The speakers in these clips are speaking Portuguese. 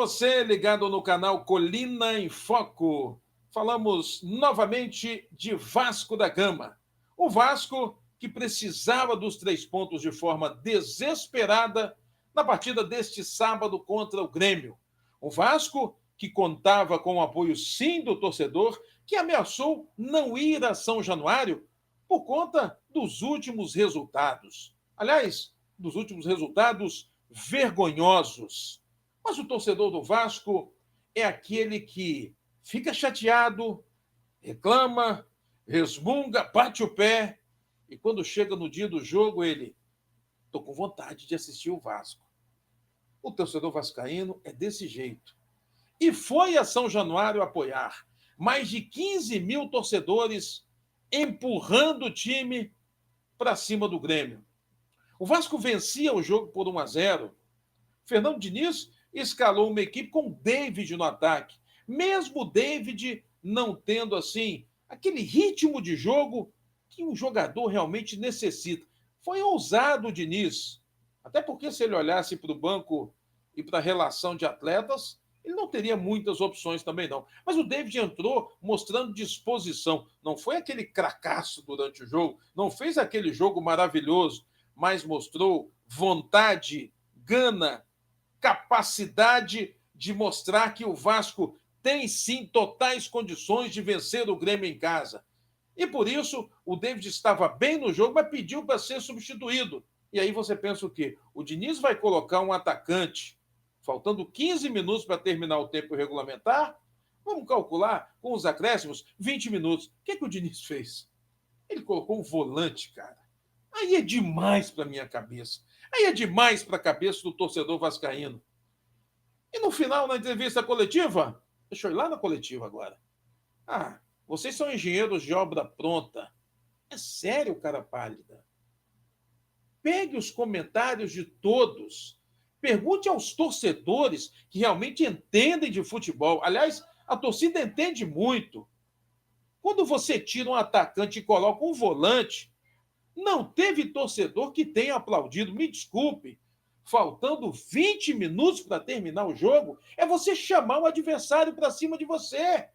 você ligado no canal Colina em Foco. Falamos novamente de Vasco da Gama. O Vasco que precisava dos 3 pontos de forma desesperada na partida deste sábado contra o Grêmio. O Vasco que contava com o apoio sim do torcedor, que ameaçou não ir a São Januário por conta dos últimos resultados. Aliás, dos últimos resultados vergonhosos. Mas o torcedor do Vasco é aquele que fica chateado, reclama, resmunga, bate o pé e quando chega no dia do jogo ele: "Tô com vontade de assistir o Vasco". O torcedor vascaíno é desse jeito. E foi a São Januário apoiar. Mais de 15 mil torcedores empurrando o time para cima do Grêmio. O Vasco vencia o jogo por 1-0. Fernando Diniz escalou uma equipe com David no ataque, mesmo o David não tendo assim aquele ritmo de jogo que um jogador realmente necessita. Foi ousado o Diniz, até porque se ele olhasse para o banco e para a relação de atletas, ele não teria muitas opções também não. Mas o David entrou mostrando disposição. Não foi aquele cracaço durante o jogo, não fez aquele jogo maravilhoso, mas mostrou vontade, gana, capacidade de mostrar que o Vasco tem sim totais condições de vencer o Grêmio em casa. E por isso o David estava bem no jogo, mas pediu para ser substituído. E aí você pensa o quê? O Diniz vai colocar um atacante, faltando 15 minutos para terminar o tempo regulamentar? Vamos calcular com os acréscimos 20 minutos. O que o Diniz fez? Ele colocou um volante, cara. Aí é demais para minha cabeça. Aí é demais para a cabeça do torcedor vascaíno. E no final, na entrevista coletiva, deixa eu ir lá na coletiva agora. Ah, vocês são engenheiros de obra pronta. É sério, cara pálida. Pegue os comentários de todos. Pergunte aos torcedores que realmente entendem de futebol. Aliás, a torcida entende muito. Quando você tira um atacante e coloca um volante, não teve torcedor que tenha aplaudido. Me desculpe. Faltando 20 minutos para terminar o jogo, é você chamar o adversário para cima de você.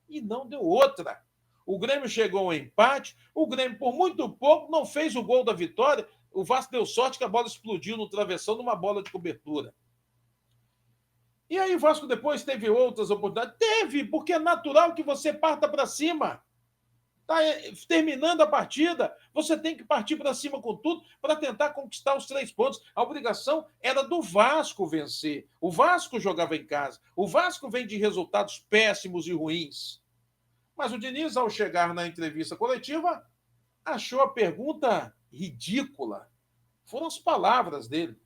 E não deu outra. O Grêmio chegou ao empate, o Grêmio, por muito pouco, não fez o gol da vitória. O Vasco deu sorte que a bola explodiu no travessão numa bola de cobertura. E aí o Vasco depois teve outras oportunidades? Teve, porque é natural que você parta para cima. Está terminando a partida, você tem que partir para cima com tudo para tentar conquistar os 3 pontos. A obrigação era do Vasco vencer. O Vasco jogava em casa. O Vasco vem de resultados péssimos e ruins. Mas o Diniz, ao chegar na entrevista coletiva, achou a pergunta ridícula. Foram as palavras dele.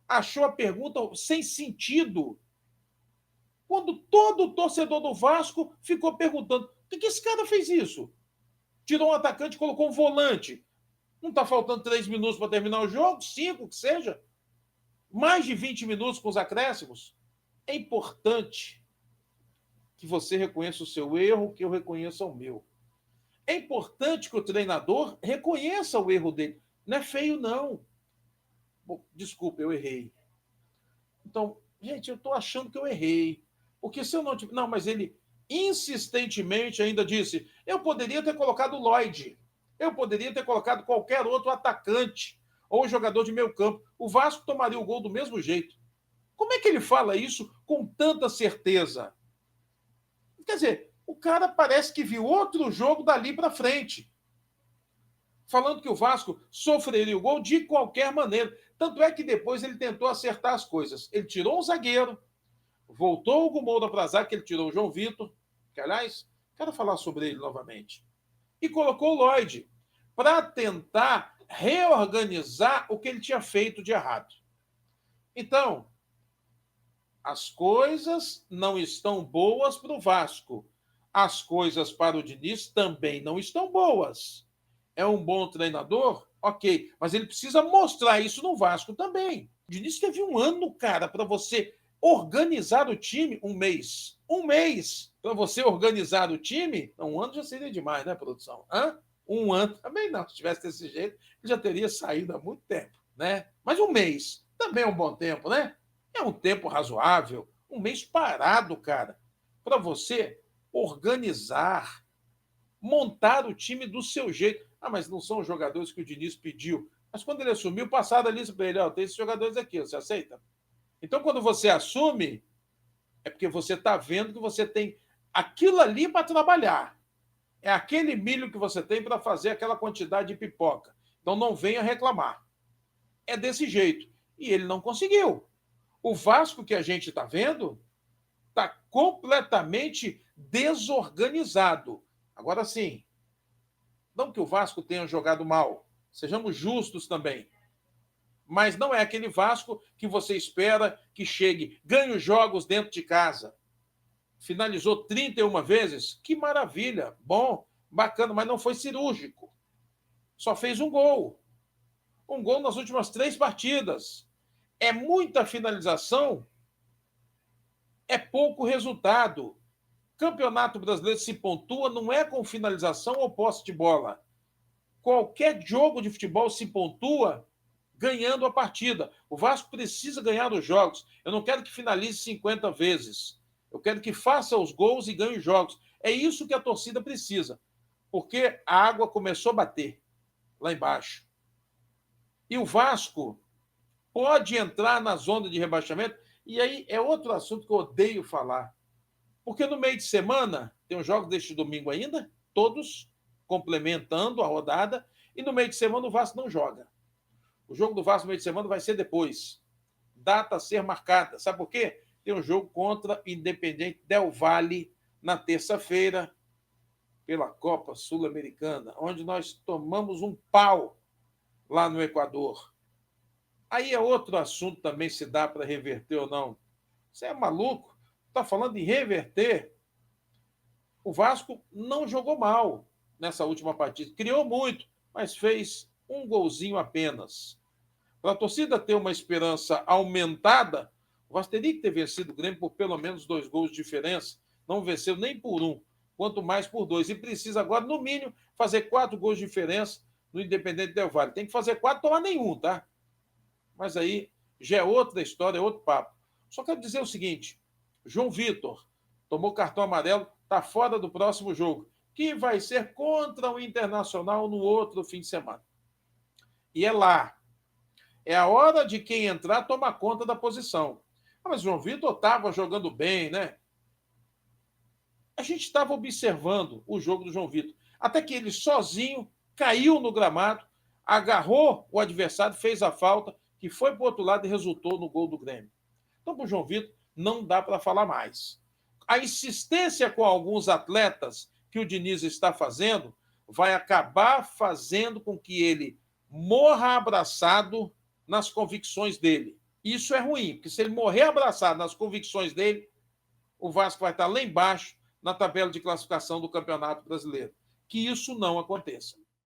Achou a pergunta sem sentido. Quando todo o torcedor do Vasco ficou perguntando: por que esse cara fez isso? Tirou um atacante e colocou um volante. Não está faltando 3 minutos para terminar o jogo? 5, que seja. Mais de 20 minutos com os acréscimos. É importante que você reconheça o seu erro, que eu reconheça o meu. É importante que o treinador reconheça o erro dele. Não é feio, não. Bom, desculpa, eu errei. Então, gente, eu estou achando que eu errei. Porque se eu não... Não, mas ele insistentemente ainda disse: eu poderia ter colocado o Lloyd, eu poderia ter colocado qualquer outro atacante ou jogador de meio campo. O Vasco tomaria o gol do mesmo jeito. Como é que ele fala isso com tanta certeza? Quer dizer, o cara parece que viu outro jogo dali para frente, falando que o Vasco sofreria o gol de qualquer maneira. Tanto é que depois ele tentou acertar as coisas. Ele tirou um zagueiro, voltou o Gumoura para zaga, que ele tirou o João Vitor, que, aliás, quero falar sobre ele novamente, e colocou o Lloyd para tentar reorganizar o que ele tinha feito de errado. Então, as coisas não estão boas para o Vasco. As coisas para o Diniz também não estão boas. É um bom treinador? Ok, mas ele precisa mostrar isso no Vasco também. O Diniz teve um ano, cara, para você organizar o time. Um mês para você organizar o time. Um ano já seria demais, né, produção? Um ano também não. Se tivesse desse jeito, ele já teria saído há muito tempo, né? Mas um mês também é um bom tempo, né? É um tempo razoável. Um mês parado, cara, para você organizar, montar o time do seu jeito. Ah, mas não são os jogadores que o Diniz pediu. Mas quando ele assumiu, passaram a lista para ele, ó, tem esses jogadores aqui, você aceita? Então, quando você assume, é porque você está vendo que você tem aquilo ali para trabalhar. É aquele milho que você tem para fazer aquela quantidade de pipoca. Então, não venha reclamar. É desse jeito. E ele não conseguiu. O Vasco que a gente está vendo está completamente desorganizado. Agora sim, não que o Vasco tenha jogado mal, sejamos justos também. Mas não é aquele Vasco que você espera que chegue, ganhe os jogos dentro de casa. Finalizou 31 vezes, que maravilha, bom, bacana, mas não foi cirúrgico. Só fez um gol. Um gol nas últimas 3 partidas. É muita finalização, é pouco resultado. Campeonato Brasileiro se pontua não é com finalização ou posse de bola. Qualquer jogo de futebol se pontua ganhando a partida. O Vasco precisa ganhar os jogos. Eu não quero que finalize 50 vezes. Eu quero que faça os gols e ganhe os jogos. É isso que a torcida precisa. Porque a água começou a bater lá embaixo. E o Vasco pode entrar na zona de rebaixamento. E aí é outro assunto que eu odeio falar. Porque no meio de semana, tem os jogos deste domingo ainda, todos complementando a rodada, e no meio de semana o Vasco não joga. O jogo do Vasco no meio de semana vai ser depois. Data a ser marcada. Sabe por quê? Tem um jogo contra Independente Del Valle na terça-feira, pela Copa Sul-Americana, onde nós tomamos um pau lá no Equador. Aí é outro assunto também, se dá para reverter ou não. Você é maluco? Está falando em reverter? O Vasco não jogou mal nessa última partida. Criou muito, mas fez um golzinho apenas. Para a torcida ter uma esperança aumentada, o Vasco teria que ter vencido o Grêmio por pelo menos 2 gols de diferença. Não venceu nem por 1, quanto mais por 2. E precisa agora, no mínimo, fazer 4 gols de diferença no Independente Del Valle. Tem que fazer 4, tomar nenhum, tá? Mas aí já é outra história, é outro papo. Só quero dizer o seguinte: João Vitor tomou cartão amarelo, está fora do próximo jogo, que vai ser contra o Internacional no outro fim de semana. E é lá. É a hora de quem entrar tomar conta da posição. Ah, mas o João Vitor estava jogando bem, né? A gente estava observando o jogo do João Vitor. Até que ele sozinho caiu no gramado, agarrou o adversário, fez a falta, que foi para o outro lado e resultou no gol do Grêmio. Então, para o João Vitor, não dá para falar mais. A insistência com alguns atletas que o Diniz está fazendo vai acabar fazendo com que ele morra abraçado nas convicções dele. Isso é ruim, porque se ele morrer abraçado nas convicções dele, o Vasco vai estar lá embaixo na tabela de classificação do Campeonato Brasileiro. Que isso não aconteça.